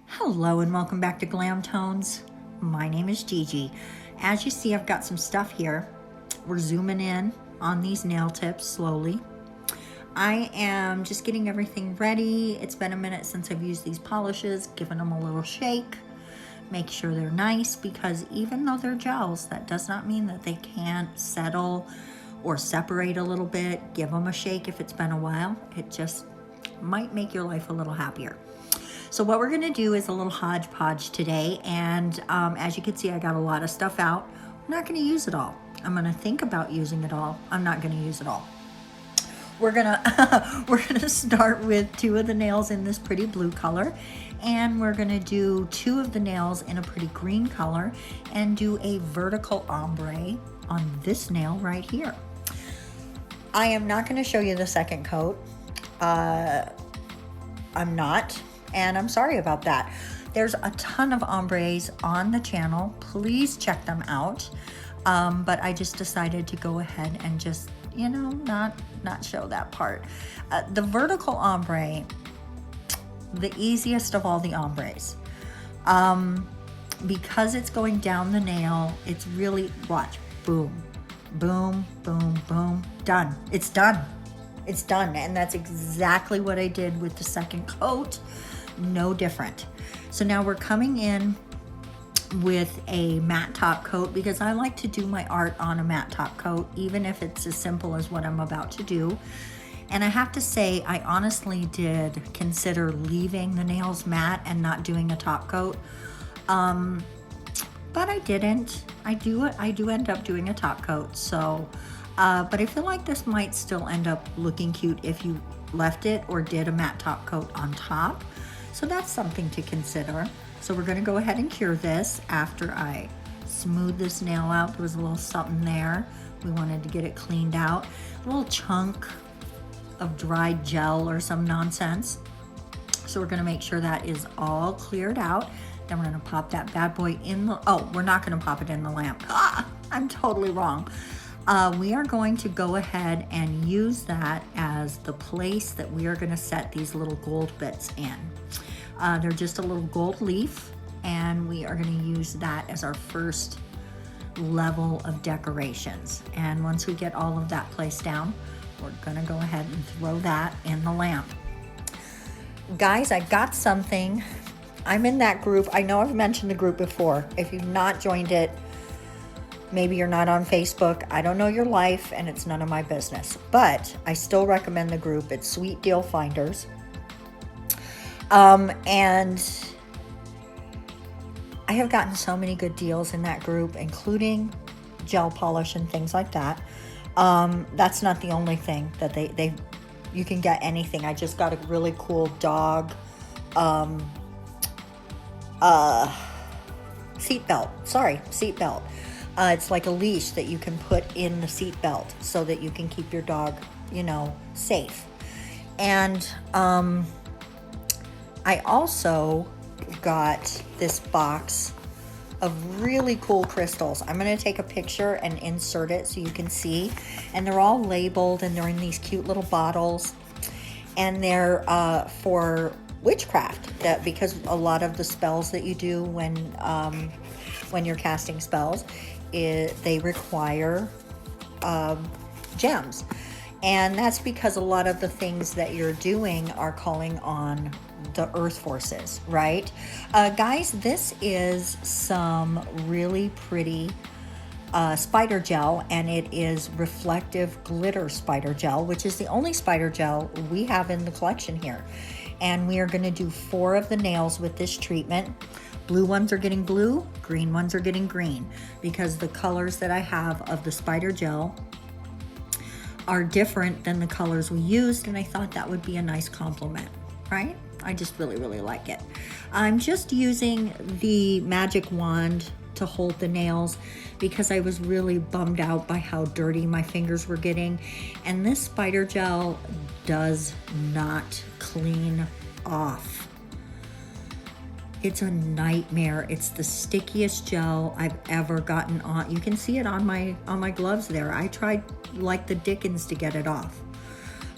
Hello and welcome back to Glam Tones. My name is Gigi. As you see, I've got some stuff here. We're zooming in on these nail tips slowly. I am just getting everything ready. It's been a minute since I've used these polishes, giving them a little shake. Make sure they're nice, because even though they're gels, that does not mean that they can't settle or separate a little bit. Give them a shake if it's been a while. It just might make your life a little happier. So what we're gonna do is a little Hodge Podge today, and as you can see, I got a lot of stuff out. I'm not gonna use it all. I'm gonna think about using it all. I'm not gonna use it all. We're gonna start with 2 of the nails in this pretty blue color, and we're gonna do 2 of the nails in a pretty green color, and do a vertical ombre on this nail right here. I am not gonna show you the second coat. I'm not. And I'm sorry about that. There's a ton of ombres on the channel. Please check them out. But I just decided to go ahead and just, you know, not show that part. The vertical ombre, the easiest of all the ombres. Because it's going down the nail, it's really, watch, boom, boom, boom, boom, done. It's done. It's done. And that's exactly what I did with the second coat. No different. So now we're coming in with a matte top coat, because I like to do my art on a matte top coat, even if it's as simple as what I'm about to do. And I have to say, I honestly did consider leaving the nails matte and not doing a top coat. But I didn't. I do end up doing a top coat. So, but I feel like this might still end up looking cute if you left it or did a matte top coat on top. So that's something to consider. So we're gonna go ahead and cure this after I smooth this nail out. There was a little something there. We wanted to get it cleaned out. A little chunk of dried gel or some nonsense. So we're gonna make sure that is all cleared out. Then we're gonna pop that bad boy in the, oh, we're not gonna pop it in the lamp. I'm totally wrong. We are going to go ahead and use that as the place that we are gonna set these little gold bits in. They're just a little gold leaf, and we are gonna use that as our first level of decorations. And once we get all of that placed down, we're gonna go ahead and throw that in the lamp. Guys, I got something. I'm in that group. I know I've mentioned the group before. If you've not joined it, maybe you're not on Facebook. I don't know your life, and it's none of my business. But I still recommend the group. It's Sweet Deal Finders. And I have gotten so many good deals in that group, including gel polish and things like that. That's not the only thing that you can get anything. I just got a really cool dog seat belt. It's like a leash that you can put in the seat belt so that you can keep your dog, you know, safe. And I also got this box of really cool crystals. I'm going to take a picture and insert it so you can see. And they're all labeled, and they're in these cute little bottles. And they're for witchcraft, because a lot of the spells that you do when you're casting spells, they require gems. And that's because a lot of the things that you're doing are calling on the earth forces, right? Guys, this is some really pretty spider gel, and it is reflective glitter spider gel, which is the only spider gel we have in the collection here. And we are going to do 4 of the nails with this treatment. Blue ones are getting blue, green ones are getting green, because the colors that I have of the spider gel are different than the colors we used, and I thought that would be a nice compliment, right? I just really, really like it. I'm just using the magic wand to hold the nails because I was really bummed out by how dirty my fingers were getting, and this spider gel does not clean off. It's a nightmare. It's the stickiest gel I've ever gotten on. You can see it on my gloves there. I tried like the dickens to get it off.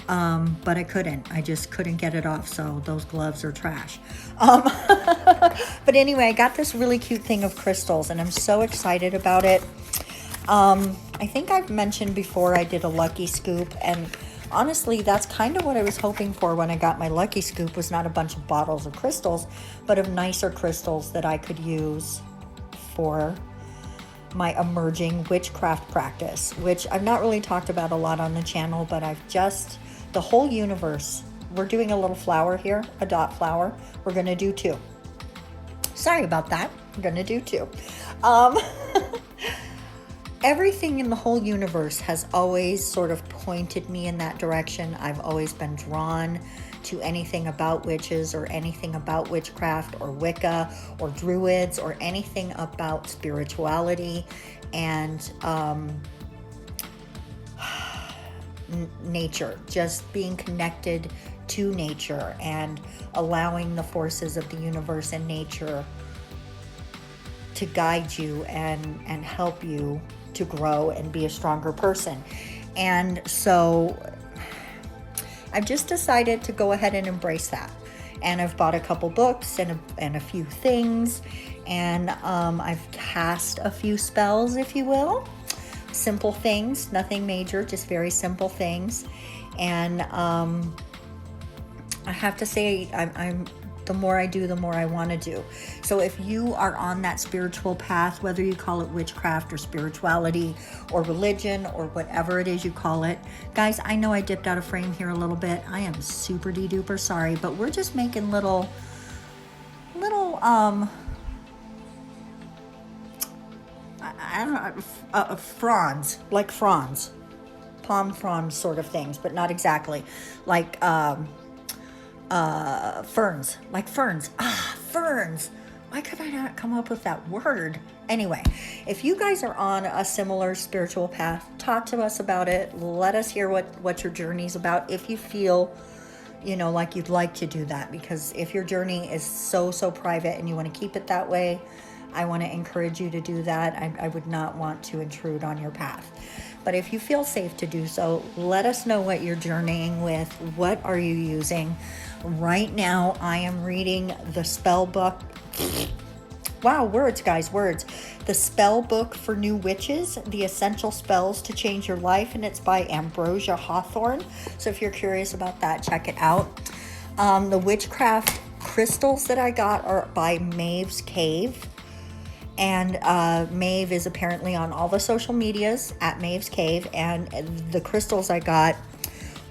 but I couldn't. I just couldn't get it off, so those gloves are trash. But anyway, I got this really cute thing of crystals, and I'm so excited about it. I think I've mentioned before I did a Lucky Scoop, and honestly, that's kind of what I was hoping for when I got my Lucky Scoop, was not a bunch of bottles of crystals, but of nicer crystals that I could use for my emerging witchcraft practice, which I've not really talked about a lot on the channel, but the whole universe, we're doing a little flower here, a dot flower. We're going to do 2. Sorry about that. I'm going to do 2. Everything in the whole universe has always sort of pointed me in that direction. I've always been drawn to anything about witches or anything about witchcraft or Wicca or druids or anything about spirituality and nature, just being connected to nature and allowing the forces of the universe and nature to guide you and help you to grow and be a stronger person. And so I've just decided to go ahead and embrace that. And I've bought a couple books and a few things, and I've cast a few spells, if you will. Simple things, nothing major, just very simple things. And I have to say, I'm the more I do, the more I want to do. So if you are on that spiritual path, whether you call it witchcraft or spirituality or religion or whatever it is you call it, guys, I know I dipped out of frame here a little bit. I am super duper sorry, but we're just making little I don't know, fronds, like fronds, palm fronds sort of things, but not exactly, like ferns, like ferns. Ferns. Why could I not come up with that word? Anyway, if you guys are on a similar spiritual path, talk to us about it. Let us hear what your journey's about, if you feel, like you'd like to do that. Because if your journey is so private and you want to keep it that way, I want to encourage you to do that. I would not want to intrude on your path. But if you feel safe to do so, let us know what you're journeying with. What are you using? Right now, I am reading the spell book. Wow, words, guys, words. The Spell Book for New Witches, The Essential Spells to Change Your Life, and it's by Ambrosia Hawthorne. So if you're curious about that, check it out. The witchcraft crystals that I got are by Maeve's Cave. And Maeve is apparently on all the social medias at Maeve's Cave, and the crystals I got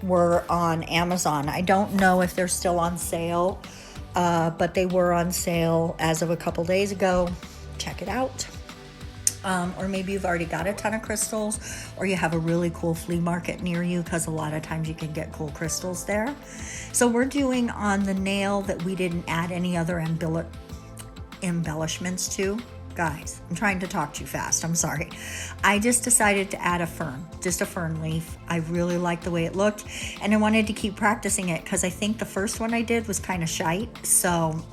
were on Amazon. I don't know if they're still on sale, but they were on sale as of a couple days ago. Check it out. Or maybe you've already got a ton of crystals, or you have a really cool flea market near you, because a lot of times you can get cool crystals there. So we're doing on the nail that we didn't add any other embellishments to. Guys, I'm trying to talk too fast. I'm sorry. I just decided to add a fern, just a fern leaf. I really liked the way it looked, and I wanted to keep practicing it because I think the first one I did was kind of shite. So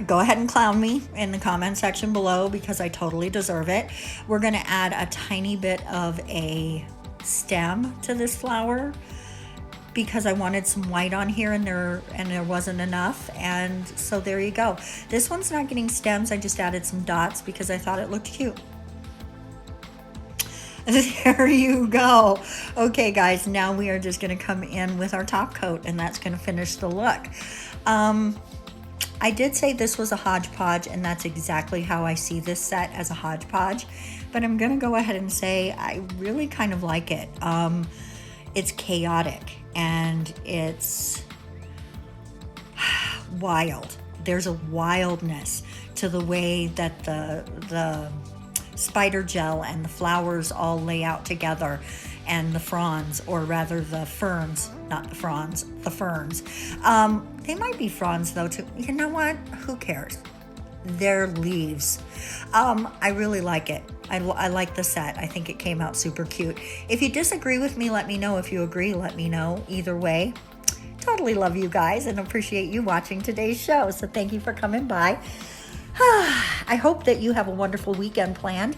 go ahead and clown me in the comment section below, because I totally deserve it. We're going to add a tiny bit of a stem to this flower, because I wanted some white on here and there wasn't enough, and so there you go. This one's not getting stems. I just added some dots because I thought it looked cute. There you go. Okay, guys, now we are just going to come in with our top coat, and that's going to finish the look. I did say this was a Hodge Podge, and that's exactly how I see this set, as a Hodge Podge, but I'm going to go ahead and say I really kind of like it. It's chaotic, and it's wild. There's a wildness to the way that the spider gel and the flowers all lay out together, and the fronds, or rather the ferns, not the fronds, the ferns. They might be fronds though too. You know what? Who cares? They're leaves. I really like it. I like the set. I think it came out super cute. If you disagree with me, let me know. If you agree, let me know. Either way, totally love you guys and appreciate you watching today's show. So thank you for coming by. I hope that you have a wonderful weekend planned.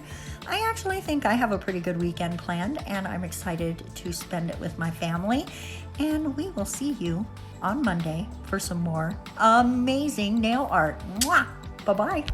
I actually think I have a pretty good weekend planned, and I'm excited to spend it with my family. And we will see you on Monday for some more amazing nail art. Mwah! Bye-bye.